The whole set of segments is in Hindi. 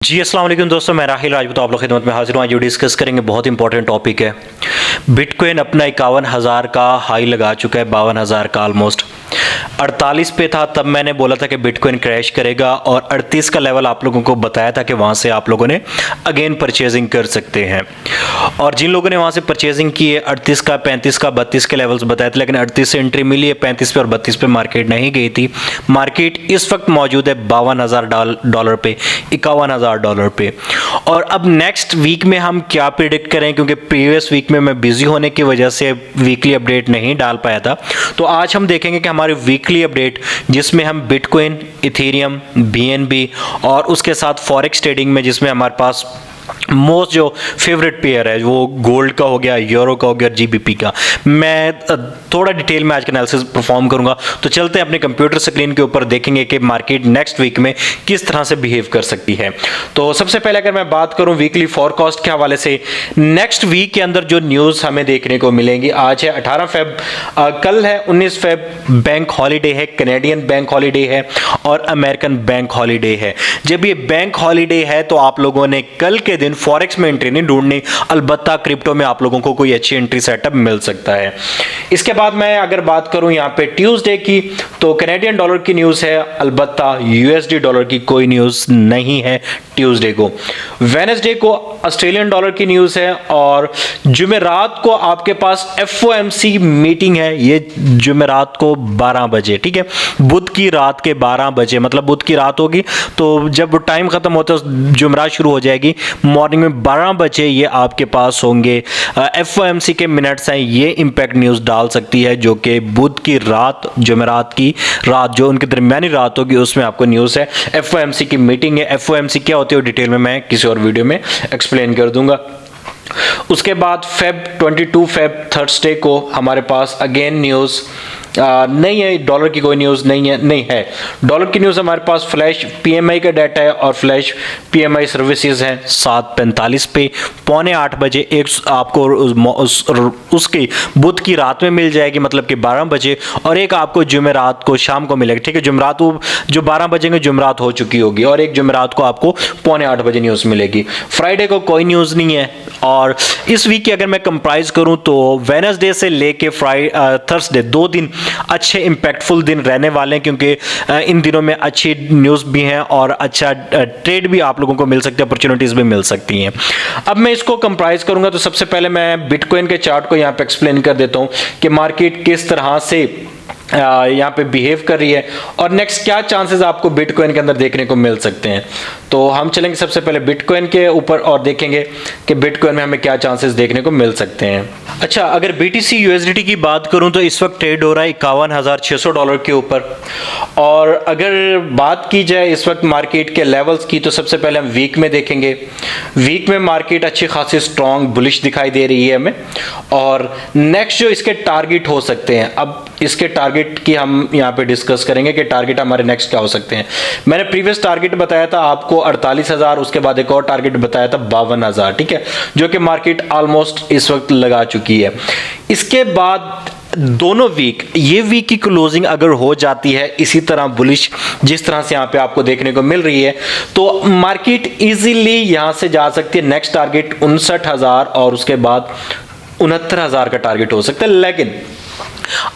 जी अस्सलाम वालेकुम दोस्तों, मैं राहिल राजपूत आप लोग खिदमत में हाजिर हूँ। आज जो डिस्कस करेंगे बहुत इंपॉर्टेंट टॉपिक है। बिटकॉइन अपना 51,000 का हाई लगा चुका है, 52,000 का ऑलमोस्ट 48 पे था। तब मैंने बोला था कि बिटकॉइन क्रैश करेगा और 38 का लेवल आप लोगों को बताया था कि वहाँ से आप लोगों ने अगेन परचेजिंग कर सकते हैं। और जिन लोगों ने वहाँ से परचेजिंग की है 38 का, 35 का, 32 के लेवल्स बताए थे, लेकिन 38 से एंट्री मिली है, 35 पे और 32 पे मार्केट नहीं गई थी। मार्केट इस वक्त मौजूद है $52,000 पे, $51,000 पे। और अब नेक्स्ट वीक में हम क्या प्रिडिक्ट करें, क्योंकि प्रीवियस वीक में मैं बिजी होने की वजह से वीकली अपडेट नहीं डाल पाया था। तो आज हम देखेंगे कि हमारी वीकली अपडेट जिसमें हम बिटकॉइन, इथेरियम, बीएनबी और उसके साथ फॉरेक्स ट्रेडिंग में जिसमें हमारे पास मोस्ट जो फेवरेट पेयर है वो गोल्ड का हो गया, यूरो का हो गया, जीबीपी का, मैं थोड़ा डिटेल में आज का एनालिसिस परफॉर्म करूंगा। तो चलते हैं अपने कंप्यूटर स्क्रीन के ऊपर, देखेंगे कि मार्केट नेक्स्ट वीक में किस तरह से बिहेव कर सकती है। तो सबसे पहले अगर मैं बात करूं वीकली फोरकास्ट के हवाले से, नेक्स्ट वीक के अंदर जो न्यूज़ हमें देखने को मिलेंगी, आज है 18 फेब, कल है 19 फेब, बैंक हॉलीडे है, कैनेडियन बैंक हॉलीडे है और अमेरिकन बैंक हॉलीडे है। जब ये बैंक हॉलीडे है तो आप लोगों ने कल के दिन फॉरेक्स में एंट्री नहीं ढूंढनी, अलबत्ता क्रिप्टो में आप लोगों को कोई अच्छी एंट्री सेटअप मिल सकता है। इसके बाद मैं अगर बात करूं यहां पे ट्यूसडे की, तो कैनेडियन डॉलर की न्यूज़ है, अलबत्ता यूएसडी डॉलर की कोई न्यूज़ नहीं है ट्यूसडे को। वेडनेसडे को ऑस्ट्रेलियन डॉलर की न्यूज़ है और जुमेरात को आपके पास एफओएमसी मीटिंग है, ये जुमेरात को 12 बजे, ठीक है, बुध की रात के 12 बजे, मतलब बुध की रात होगी तो जब टाइम खत्म होता है जुमेरात शुरू हो जाएगी, मॉर्निंग में 12 बजे ये आपके पास होंगे। एफओएमसी के मिनट्स हैं, ये इंपैक्ट न्यूज़ डाल सकती है जो कि बुध की रात, जुमेरात की रात जो उनके दरमियानी रात होगी उसमें आपको न्यूज़ है। एफओएमसी की मीटिंग है, एफओएमसी क्या होती है डिटेल में मैं किसी और वीडियो में एक्सप्लेन कर दूंगा। उसके बाद फेब 22 फेब थर्सडे को हमारे पास अगेन न्यूज़ नहीं है, डॉलर की कोई न्यूज़ नहीं है। डॉलर की न्यूज़ हमारे पास फ्लैश पीएमआई का डाटा है और फ्लैश पीएमआई सर्विसेज है 7:45 पे, 7:45 बजे एक आपको उसकी बुध की रात में मिल जाएगी, मतलब कि 12 बजे, और एक आपको जुमेरात को शाम को मिलेगी, ठीक है। जुमेरात जो 12 बजे में जुमेरात हो चुकी होगी और एक जुमेरात को आपको 7:45 बजे न्यूज़ मिलेगी। फ्राइडे को कोई न्यूज़ नहीं है। और इस वीक की अगर मैं कंप्राइज करूं तो वेडनेसडे से लेके थर्सडे 2 दिन अच्छे इंपैक्टफुल दिन रहने वाले हैं, क्योंकि इन दिनों में अच्छी न्यूज़ भी हैं और अच्छा ट्रेड भी आप लोगों को मिल सकते हैं, अपॉर्चुनिटीज़ भी मिल सकती हैं। अब मैं इसको कंप्राइज करूंगा तो सबसे पहले मैं बिटकॉइन के चार्ट को यहाँ पे एक्सप्लेन कर देता हूँ कि मार्केट किस तरह से यहाँ पे बिहेव कर रही है और नेक्स्ट क्या चांसेस आपको बिटकॉइन के अंदर देखने को मिल सकते हैं। तो हम चलेंगे सबसे पहले बिटकॉइन के ऊपर और देखेंगे कि बिटकॉइन में हमें क्या चांसेस देखने को मिल सकते हैं। अच्छा, अगर बीटीसी यूएसडीटी की बात करूं तो इस वक्त ट्रेड हो रहा है $51,600 के ऊपर। और अगर बात की जाए इस वक्त मार्केट के लेवल्स की तो सबसे पहले हम वीक में देखेंगे। वीक में मार्केट अच्छी खासी स्ट्रॉन्ग बुलिश दिखाई दे रही है हमें। और नेक्स्ट जो इसके टारगेट हो सकते हैं, अब इसके टारगेट की हम यहाँ पे डिस्कस करेंगे कि टारगेट हमारे नेक्स्ट क्या हो सकते हैं। मैंने प्रीवियस टारगेट बताया था आपको 48,000, उसके बाद एक और टारगेट बताया था 52,000, ठीक है, जो कि मार्केट ऑलमोस्ट इस वक्त लगा चुकी है। इसके बाद दोनों वीक, ये वीक की क्लोजिंग अगर हो जाती है इसी तरह बुलिश जिस तरह से यहाँ पे आपको देखने को मिल रही है, तो मार्केट इजीली यहाँ से जा सकती है। नेक्स्ट टारगेट 59,000 और उसके बाद 69,000 का टारगेट हो सकता है। लेकिन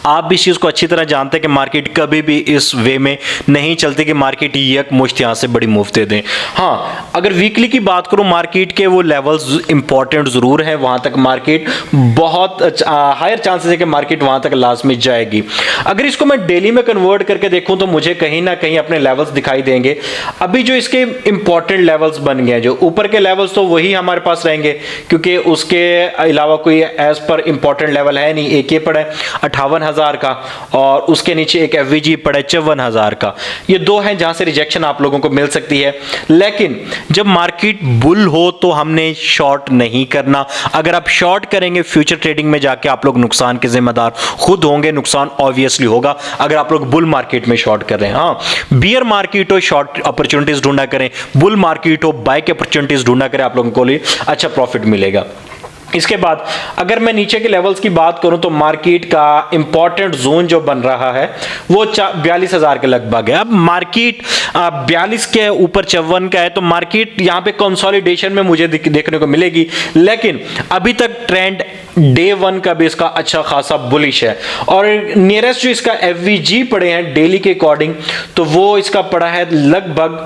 आप भी इस चीज को अच्छी तरह जानते हैं कि मार्केट कभी भी इस वे में नहीं चलती कि मार्केट यकमुश्त यहां से बड़ी मूव दे दें। हाँ, अगर वीकली की बात करूं मार्केट के वो लेवल्स इंपॉर्टेंट जरूर है, वहां तक मार्केट बहुत हायर चांसेस है कि मार्केट वहां तक लास्ट में जाएगी। अगर इसको मैं डेली में कन्वर्ट करके देखूं तो मुझे कहीं ना कहीं अपने लेवल्स दिखाई देंगे। अभी जो इसके इंपॉर्टेंट लेवल्स बन गए, जो ऊपर के लेवल्स तो वही हमारे पास रहेंगे, क्योंकि उसके अलावा कोई एज पर इंपॉर्टेंट लेवल है नहीं। एक ये पड़ा है 58,000 का और उसके नीचे एक एफवीजी पड़ा है 54,000 का। ये दो हैं जहां से रिजेक्शन आप लोगों को मिल सकती है। लेकिन जब मार्केट बुल हो तो हमने शॉर्ट नहीं करना। अगर आप शॉर्ट करेंगे फ्यूचर ट्रेडिंग में जाके आप लोग नुकसान के जिम्मेदार खुद होंगे, नुकसान ऑब्वियसली होगा अगर आप लोग बुल मार्केट में शॉर्ट कर रहे हैं। हाँ, बियर मार्केट हो शॉर्ट अपॉर्चुनिटीज ढूंढा करें, बुल मार्केट हो बाय की अपॉर्चुनिटीज ढूंढा करें, आप लोगों को लिए अच्छा प्रॉफिट मिलेगा। इसके बाद अगर मैं नीचे के लेवल्स की बात करूं तो मार्केट का इंपॉर्टेंट जोन जो बन रहा है वो 42,000 के लगभग है। अब मार्केट 42 के ऊपर 54 का है, तो मार्केट यहां पे कंसोलिडेशन में मुझे देखने को मिलेगी, लेकिन अभी तक ट्रेंड डे वन का भी इसका अच्छा खासा बुलिश है। और नियरेस्ट जो इसका एफवीजी पड़े हैं डेली के अकॉर्डिंग, तो वो इसका पड़ा है लगभग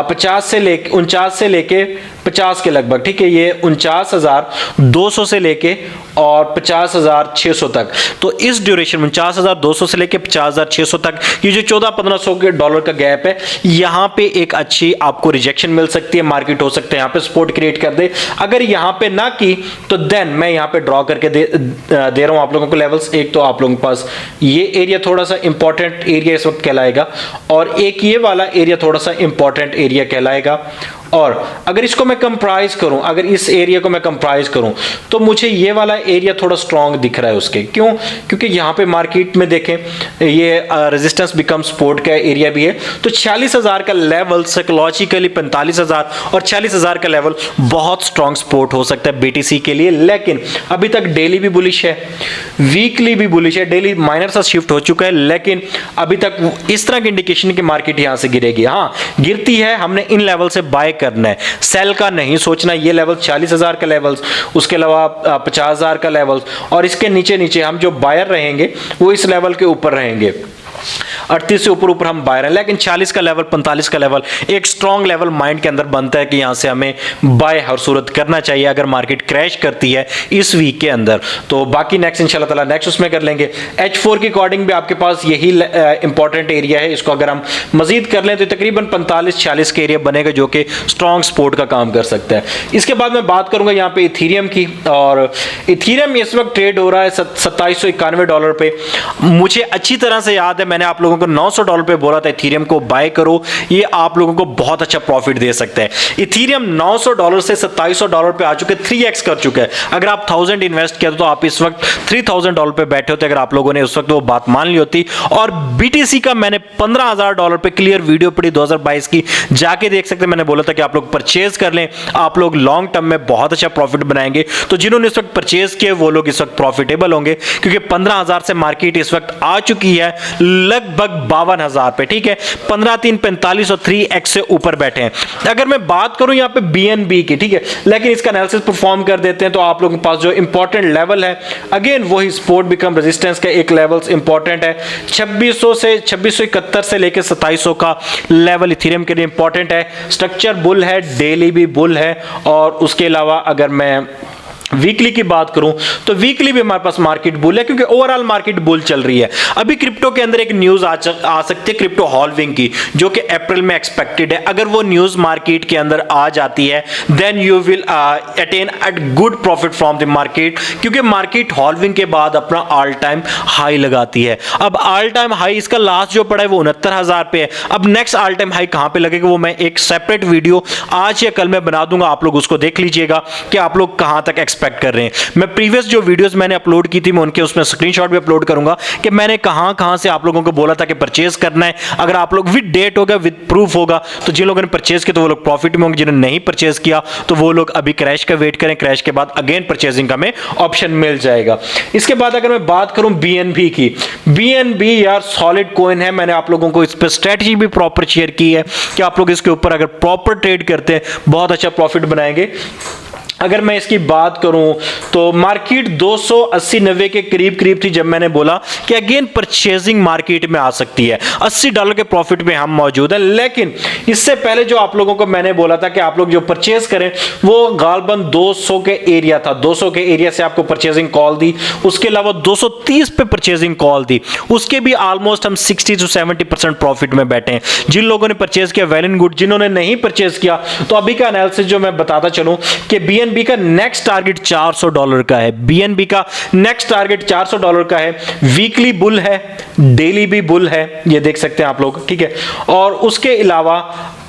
50 से लेके 49 से लेके 50 के लगभग, ठीक है। ये 49,200 से लेके और 50,600 तक, तो इस ड्यूरेशन में 49,200 से लेके 50,600 तक ये जो 14-1500 के डॉलर का गैप है, यहां पे एक अच्छी आपको रिजेक्शन मिल सकती है। मार्केट हो सकता है यहां पे सपोर्ट क्रिएट कर दे। अगर यहां पे ना की तो देन मैं यहां पे ड्रॉ करके दे रहा हूं आप लोगों को लेवल्स। एक तो आप लोगों के पास ये एरिया थोड़ा सा इंपॉर्टेंट एरिया इस वक्त कहलाएगा, और एक ये वाला एरिया थोड़ा सा इंपॉर्टेंट एरिया कहलाएगा। और अगर इसको मैं कंप्राइज करूं, अगर इस एरिया को मैं कंप्राइज करूं, तो मुझे ये वाला एरिया थोड़ा स्ट्रांग दिख रहा है उसके। क्यों? क्योंकि यहां पे मार्केट में देखें ये रेजिस्टेंस बिकम सपोर्ट का एरिया भी है। तो 46,000 का लेवल साइकोलॉजिकली 45,000 और 46,000 का लेवल बहुत स्ट्रांग सपोर्ट हो सकता है बीटीसी के लिए। लेकिन अभी तक डेली भी बुलिश है, वीकली भी बुलिश है। डेली माइनर सा शिफ्ट हो चुका है, लेकिन अभी तक इस तरह की इंडिकेशन की मार्केट यहां से गिरेगी। हाँ, गिरती है, हमने इन लेवल से बाय करना है, सेल का नहीं सोचना। ये लेवल 40,000 का लेवल्स, उसके अलावा 50,000 का लेवल्स, और इसके नीचे नीचे हम जो बायर रहेंगे वो इस लेवल के ऊपर रहेंगे। 38 से ऊपर हम बायर हैं, लेकिन 40 का लेवल 45 का लेवल एक स्ट्रॉन्ग लेवल माइंड के अंदर बनता है कि यहां से हमें बाय हर सूरत करना चाहिए अगर मार्केट क्रैश करती है इस वीक के अंदर। तो बाकी नेक्स्ट इंशाल्लाह ताला नेक्स्ट उसमें कर लेंगे। H4 के अकॉर्डिंग भी आपके पास यही इंपॉर्टेंट एरिया है। इसको अगर हम मजीद कर लें तो तकरीबन 45-46 के एरिया बनेगा, जो कि स्ट्रॉन्ग सपोर्ट का काम कर सकता है। इसके बाद मैं बात करूंगा यहाँ पे इथीरियम की, और इथीरियम इस वक्त ट्रेड हो रहा है $2791 पे। मुझे अच्छी तरह से याद है, मैंने आप लोगों को $900 पे बोला था इथीरियम को बाय करो, ये आप लोगों को बहुत अच्छा प्रॉफिट दे सकता है। इथीरियम $900 से $2700 पे आ चुके, 3x कर चुका है। अगर आप 1000 इन्वेस्ट किया तो आप इस वक्त $3000 पे बैठे होते अगर आप लोगों ने उस वक्त वो बात मान ली होती। और बीटीसी का मैंने $15,000 पे क्लियर वीडियो पड़ी 2022 की, जाके देख सकते हैं। मैंने बोला था कि आप लोग परचेज कर लें, आप लोग लॉन्ग टर्म में बहुत अच्छा प्रॉफिट बनाएंगे। तो जिन्होंने इस वक्त परचेज किए वो लोग इस वक्त प्रॉफिटेबल होंगे, क्योंकि 15,000 से मार्केट इस वक्त आ चुकी है लगभग 52,000 पे, ठीक है। 15, 3, 45 और 3x से ऊपर बैठे हैं। अगर मैं बात करूं यहां पे BNB की, ठीक है, लेकिन इसका एनालिसिस परफॉर्म कर देते हैं, तो आप लोगों के पास जो इंपॉर्टेंट लेवल है, अगेन वही सपोर्ट बिकम रेजिस्टेंस का एक लेवल्स इंपॉर्टेंट है। 2671 से लेकर 2700 का लेवल इथेरियम के लिए इंपॉर्टेंट है। स्ट्रक्चर बुल है, डेली भी बुल है, और उसके अलावा अगर मैं वीकली की बात करूं तो वीकली भी हमारे पास मार्केट बुल है, क्योंकि ओवरऑल मार्केट बुल चल रही है। अभी क्रिप्टो के अंदर एक न्यूज आ सकती है क्रिप्टो हॉल्विंग की, जो कि अप्रैल में एक्सपेक्टेड है। अगर वो न्यूज मार्केट के अंदर आ जाती है, then you will attain a good profit from the market, क्योंकि मार्केट हॉल्विंग के बाद अपना ऑल टाइम हाई लगाती है। अब ऑल टाइम हाई इसका लास्ट जो पड़ा है वो 69,000 पे है। अब नेक्स्ट ऑल टाइम हाई कहां पे लगेगा वो मैं एक सेपरेट वीडियो आज या कल में बना दूंगा, आप लोग उसको देख लीजिएगा कि आप लोग कहां तक एक्सपेक्ट कर रहे हैं। मैं प्रीवियस जो वीडियोस मैंने अपलोड की थी, मैं उनके उसमें स्क्रीनशॉट भी अपलोड करूंगा कि मैंने कहां से आप लोगों को बोला था कि परचेज करना है। अगर आप लोग विद डेट होगा, विद प्रूफ होगा, तो जिन लोगों ने परचेज किया तो वो लोग प्रॉफिट में होंगे, जिन्होंने नहीं परचेज किया तो वो लोग अभी क्रैश का वेट करें। क्रैश के बाद अगेन परचेजिंग का हमें ऑप्शन मिल जाएगा। इसके बाद अगर मैं बात करूं BNB की, BNB यार सॉलिड कॉइन है। मैंने आप लोगों को इस पर स्ट्रेटजी भी प्रॉपर शेयर की है कि आप लोग इसके ऊपर अगर प्रॉपर ट्रेड करते हैं बहुत अच्छा प्रॉफिट बनाएंगे। अगर मैं इसकी बात करूं तो मार्केट 280-90 के करीब थी जब मैंने बोला कि अगेन परचेजिंग मार्केट में आ सकती है। $80 के प्रॉफिट में हम मौजूद हैं। लेकिन इससे पहले जो आप लोगों को मैंने बोला था कि आप लोग जो परचेज करें वो गालबन 200 के एरिया था, 200 के एरिया से आपको परचेजिंग कॉल दी। उसके अलावा 230 पे परचेजिंग कॉल दी, उसके भी ऑलमोस्ट हम 60 से 70% प्रॉफिट में बैठे हैं। जिन लोगों ने परचेज किया वेल एंड गुड, जिन्होंने नहीं परचेज किया तो अभी का एनालिसिस जो मैं बताता चलूं कि BNB का नेक्स्ट टारगेट $400 का है। BNB का नेक्स्ट टारगेट $400 का है। वीकली बुल है, डेली भी बुल है, ये देख सकते हैं आप लोग, ठीक है। और उसके अलावा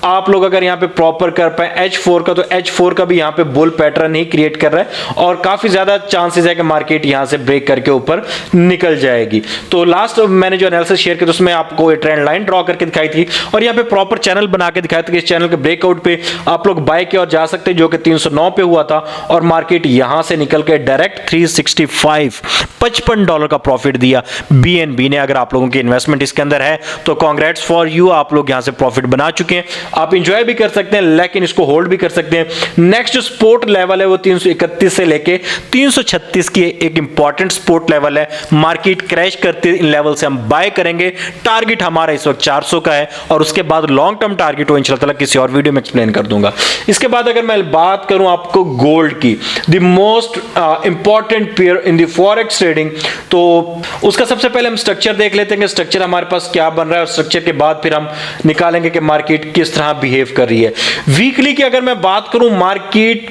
आप लोग अगर यहाँ पे प्रॉपर कर पाए H4 का, तो H4 का भी यहाँ पे बुल पैटर्न ही क्रिएट कर रहा है और काफी ज्यादा चांसेस है कि मार्केट यहाँ से ब्रेक करके ऊपर निकल जाएगी। तो लास्ट मैंने जो एनालिसिस शेयर किया उसमें आपको ट्रेंड लाइन ड्रॉ करके दिखाई थी और यहाँ पे प्रॉपर चैनल बना के दिखाया था कि इस चैनल के ब्रेकआउट पे आप लोग बाय की ओर जा सकते हैं, जो कि 309 पे हुआ था और मार्केट यहां से निकल के डायरेक्ट 365 $55 का प्रॉफिट दिया BNB ने। अगर आप लोगों की इन्वेस्टमेंट इसके अंदर है तो कांग्रेट्स फॉर यू, आप लोग यहां से प्रॉफिट बना चुके हैं। आप इंजॉय भी कर सकते हैं लेकिन इसको होल्ड भी कर सकते हैं। नेक्स्ट जो सपोर्ट लेवल है वो 331 से लेके 336 की एक इंपॉर्टेंट सपोर्ट लेवल है। मार्केट क्रैश करते इन लेवल से हम बाय करेंगे। टारगेट हमारा इस वक्त 400 का है और उसके बाद लॉन्ग टर्म टारगेट हो इंशाल्लाह किसी और वीडियो में एक्सप्लेन कर दूंगा। इसके बाद अगर मैं बात करूं आपको गोल्ड की, the most important pair in the forex trading, तो उसका सबसे पहले हम स्ट्रक्चर देख लेते हैं कि स्ट्रक्चर हमारे पास क्या बन रहा है और स्ट्रक्चर के बाद फिर हम निकालेंगे कि मार्केट किस तरह बिहेव कर रही है। वीकली की अगर मैं बात करूं, मार्केट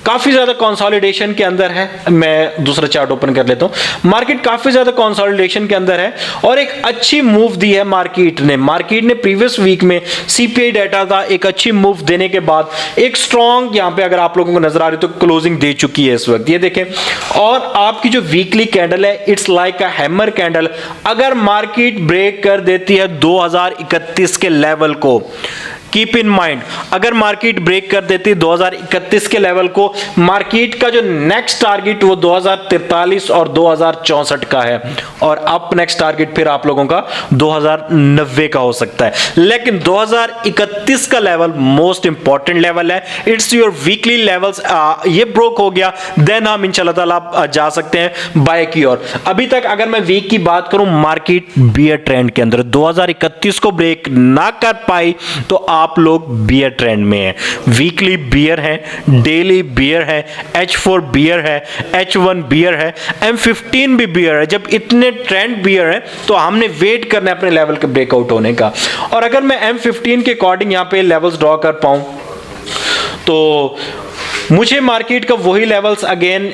काफी ज्यादा कंसोलिडेशन के अंदर है। मैं दूसरा चार्ट ओपन कर लेता हूं। मार्केट काफी ज्यादा कंसोलिडेशन के अंदर है और एक अच्छी मूव दी है मार्केट ने प्रीवियस वीक में CPI डाटा था, एक अच्छी मूव देने के बाद एक स्ट्रॉन्ग यहां पे अगर आप लोगों को नजर आ रही तो क्लोजिंग दे चुकी है इस वक्त, ये देखें। और आपकी जो वीकली कैंडल है it's like a hammer candle. अगर मार्केट ब्रेक कर देती है 2031 के लेवल को, कीप इन माइंड, अगर मार्केट ब्रेक कर देती है 2031 के लेवल को, मार्केट का जो नेक्स्ट टारगेट वो 2043 और 2064 का है और अप नेक्स्ट टारगेट फिर आप लोगों का 2090 का हो सकता है। लेकिन 2031 का लेवल मोस्ट इंपॉर्टेंट लेवल है, इट्स योर वीकली लेवल्स। ये ब्रोक हो गया देन हम इंशाल्लाह ताला जा सकते हैं बाय की ओर। अभी तक अगर मैं वीक की बात करूं, मार्केट बियर ट्रेंड के अंदर 2031 को ब्रेक ना कर पाई तो आप लोग बियर ट्रेंड में है। वीकली बियर है, डेली बियर है, H4 बियर है, H1 बियर है, M15 भी बियर है। जब इतने ट्रेंड बियर है तो हमने वेट करना है अपने लेवल के ब्रेकआउट होने का। और अगर मैं M15 के अकॉर्डिंग यहां पे लेवल्स ड्रॉ कर पाऊं तो मुझे मार्केट का वही लेवल्स अगेन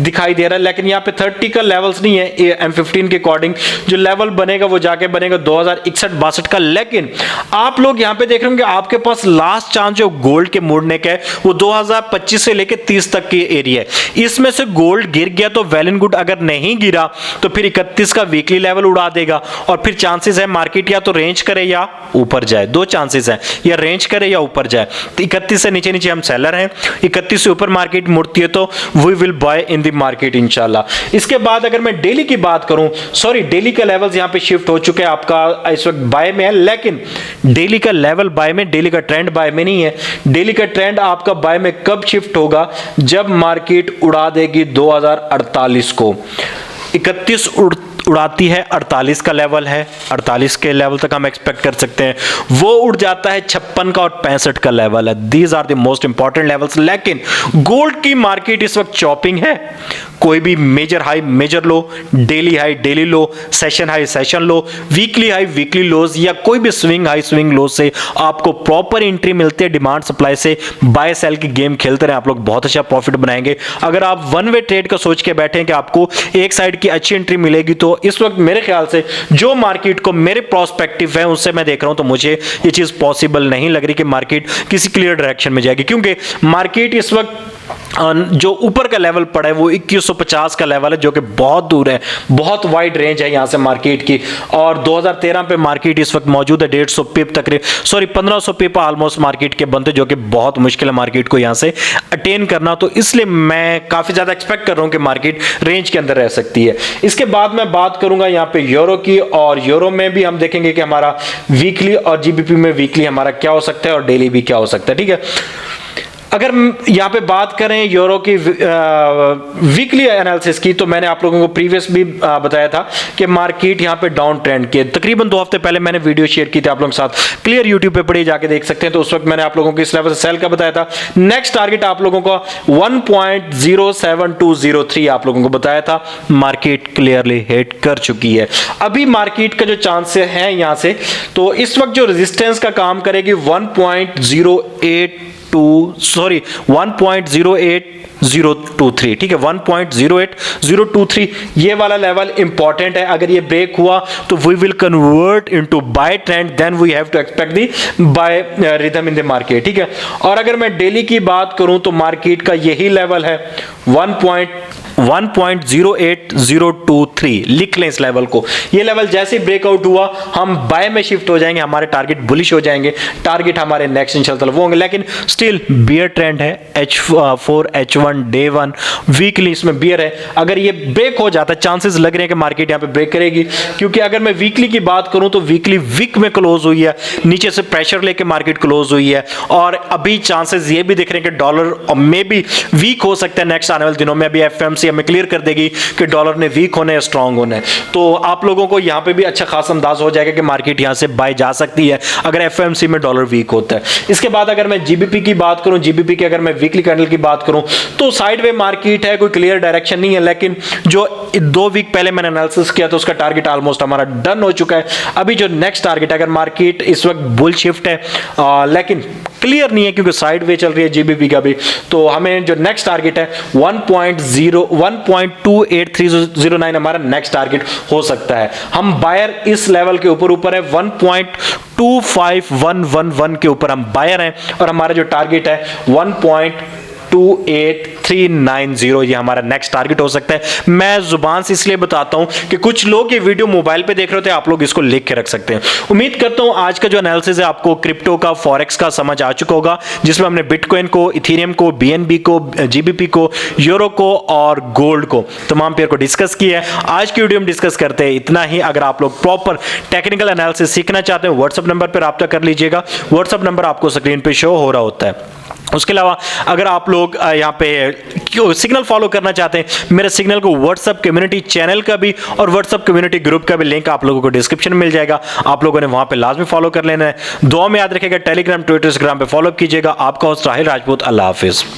दिखाई दे रहा है, लेकिन यहाँ पे 30 का लेवल्स नहीं है। M15 के अकॉर्डिंग जो लेवल बनेगा वो जाके बनेगा 2061-62 का। लेकिन आप लोग यहाँ पे देख रहे होंगे आपके पास लास्ट चांस जो गोल्ड के मुड़ने का है वो 2025 से लेके 30 तक की एरिया है। इसमें से गोल्ड गिर गया तो वेल एंड गुड, अगर नहीं गिरा तो फिर 31 का वीकली लेवल उड़ा देगा और फिर चांसेस है मार्केट या तो रेंज करे या ऊपर जाए। दो चांसेस है, या रेंज करे या ऊपर जाए। तो 31 से नीचे नीचे हम सेलर हैं, 31 से ऊपर मार्केट मुड़ती है तो we will buy in the market इंशाल्लाह। इसके बाद अगर मैं डेली की बात करूं, सॉरी डेली का लेवल्स यहां पे शिफ्ट हो चुके हैं, आपका इस वक्त बाय में है। लेकिन डेली का लेवल बाय में, डेली का ट्रेंड बाय में नहीं है। डेली का ट्रेंड आपका बाय में कब शिफ्ट होगा? जब मार्केट उड़ा देगी 2048 को। 31 उड़ाती है, 48 का लेवल है, 48 के लेवल तक हम एक्सपेक्ट कर सकते हैं। वो उड़ जाता है 56 का और 65 का लेवल है। These are the most important levels. लेकिन गोल्ड की मार्केट इस वक्त चॉपिंग है। कोई भी major high major low, daily high daily low, session high session low, weekly high weekly lows या कोई भी स्विंग हाई स्विंग लो से आपको प्रॉपर एंट्री मिलती है। डिमांड सप्लाई से बाय सेल की गेम खेलते रहे, आप लोग बहुत अच्छा प्रॉफिट बनाएंगे। अगर आप वन वे ट्रेड का सोच के बैठे हैं कि आपको एक साइड की अच्छी एंट्री मिलेगी, तो इस वक्त मेरे ख्याल से जो मार्केट को मेरे प्रोस्पेक्टिव है उससे मैं देख रहा हूं तो मुझे ये चीज पॉसिबल नहीं लग रही कि मार्केट किसी क्लियर डायरेक्शन में जाएगी। क्योंकि मार्केट इस वक्त जो ऊपर का लेवल पड़ा है वो 2150 का लेवल है, जो कि बहुत दूर है, बहुत वाइड रेंज है यहां से मार्केट की। और 2013 पे मार्केट इस वक्त मौजूद है 150 पिप तक, सॉरी 1500 पिप ऑलमोस्ट मार्केट के बनते, जो कि बहुत मुश्किल है मार्केट को यहां से अटेन करना। तो इसलिए मैं काफी ज्यादा एक्सपेक्ट कर रहा हूं कि मार्केट रेंज के अंदर रह सकती है। इसके बाद मैं बात करूंगा यहां पे यूरो की, और यूरो में भी हम देखेंगे कि हमारा वीकली और जीबीपी में वीकली हमारा क्या हो सकता है और डेली भी क्या हो सकता है। ठीक है, अगर यहां पे बात करें यूरो की वीकली एनालिसिस की, तो मैंने आप लोगों को प्रीवियस भी बताया था कि मार्केट यहां पे डाउन ट्रेंड के तकरीबन 2 हफ्ते पहले मैंने वीडियो शेयर की थी आप लोगों के साथ, क्लियर यूट्यूब पे पड़े जाके देख सकते हैं। तो उस वक्त मैंने आप लोगों को इस लेवल से सेल का बताया था। नेक्स्ट टारगेट आप लोगों को 1.07203 आप लोगों को बताया था, मार्केट क्लियरली हिट कर चुकी है। अभी मार्केट का जो चांसेस है यहां से, तो इस वक्त जो रेजिस्टेंस का काम करेगी 1.08 1.08023, ठीक है, 1.08023 ये वाला लेवल इंपॉर्टेंट है। अगर ये ब्रेक हुआ तो we will convert into buy trend, then we have to expect the buy rhythm in the market, ठीक है। और अगर मैं डेली की बात करूं तो मार्केट का यही लेवल है 1.08023, लिख लें इस लेवल को। ये लेवल जैसे ही ब्रेकआउट हुआ हम बाय में शिफ्ट हो जाएंगे, हमारे टारगेट बुलिश हो जाएंगे, टारगेट हमारे नेक्स्ट इंशाल्लाह वो होंगे। लेकिन स्टिल बियर ट्रेंड है, H4 H1 डे 1 वीकली इसमें बियर है। अगर ये ब्रेक हो जाता है, चांसेस लग रहे हैं कि मार्केट यहां पे ब्रेक करेगी, क्योंकि अगर मैं वीकली की बात करूं तो वीकली वीक में क्लोज हुई है, नीचे से प्रेशर लेके मार्केट क्लोज हुई है। और अभी चांसेस ये भी दिख रहे हैं कि डॉलर में भी वीक हो सकता है नेक्स्ट आने वाले दिनों में। अभी एफएमसी हमें क्लियर कर देगी कि डॉलर ने वीक होना है स्ट्रांग होना है, तो आप लोगों को यहां पे भी अच्छा खासा अंदाज हो जाएगा कि मार्केट यहां से बाय जा सकती है अगर एफएमसी में डॉलर वीक होता है। इसके बाद अगर मैं जीबीपी की बात करूं, जीबीपी की अगर मैं वीकली कैंडल की बात करूं तो साइडवे मार्केट है, कोई क्लियर डायरेक्शन नहीं है। लेकिन जो 2 वीक पहले मैंने एनालिसिस किया तो उसका टारगेट ऑलमोस्ट हमारा डन हो चुका है। अभी जो नेक्स्ट टारगेट, अगर मार्केट इस वक्त बुल शिफ्ट है लेकिन क्लियर नहीं है क्योंकि साइड वे चल रही है जीबीपी का भी, तो हमें जो नेक्स्ट टारगेट है 1.28309 हमारा नेक्स्ट टारगेट हो सकता है। हम बायर इस लेवल के ऊपर है 1.25111 के ऊपर हम बायर हैं, और हमारा जो टारगेट है 1.28390 ये हमारा नेक्स्ट टारगेट हो सकता है। मैं जुबान से इसलिए बताता हूं कि कुछ लोग ये वीडियो मोबाइल पे देख रहे होते हैं, आप लोग इसको लिख के रख सकते हैं। उम्मीद करता हूं आज का जो एनालिसिस है आपको क्रिप्टो का, फॉरेक्स का समझ आ चुका होगा, जिसमें हमने बिटकॉइन को, इथेरियम को, बीएनबी को, जीबीपी को, यूरो को और गोल्ड को, तमाम पेयर को डिस्कस किया है। आज की वीडियो में डिस्कस करते हैं इतना ही। अगर आप लोग प्रॉपर टेक्निकल एनालिसिस सीखना चाहते हैं व्हाट्सएप नंबर पर राब्ता कर लीजिएगा। व्हाट्सएप नंबर आपको स्क्रीन पे शो हो रहा होता है। उसके अलावा अगर आप लोग यहाँ पे सिग्नल फॉलो करना चाहते हैं, मेरे सिग्नल को व्हाट्सएप कम्युनिटी चैनल का भी और व्हाट्सएप कम्युनिटी ग्रुप का भी लिंक आप लोगों को डिस्क्रिप्शन में मिल जाएगा। आप लोगों ने वहां पे लाजमी फॉलो कर लेना है। दुआ में याद रखिएगा, टेलीग्राम, ट्विटर, इंस्टाग्राम पे फॉलो कीजिएगा। आपका होस्ट राहिल राजपूत। अल्लाह हाफिज।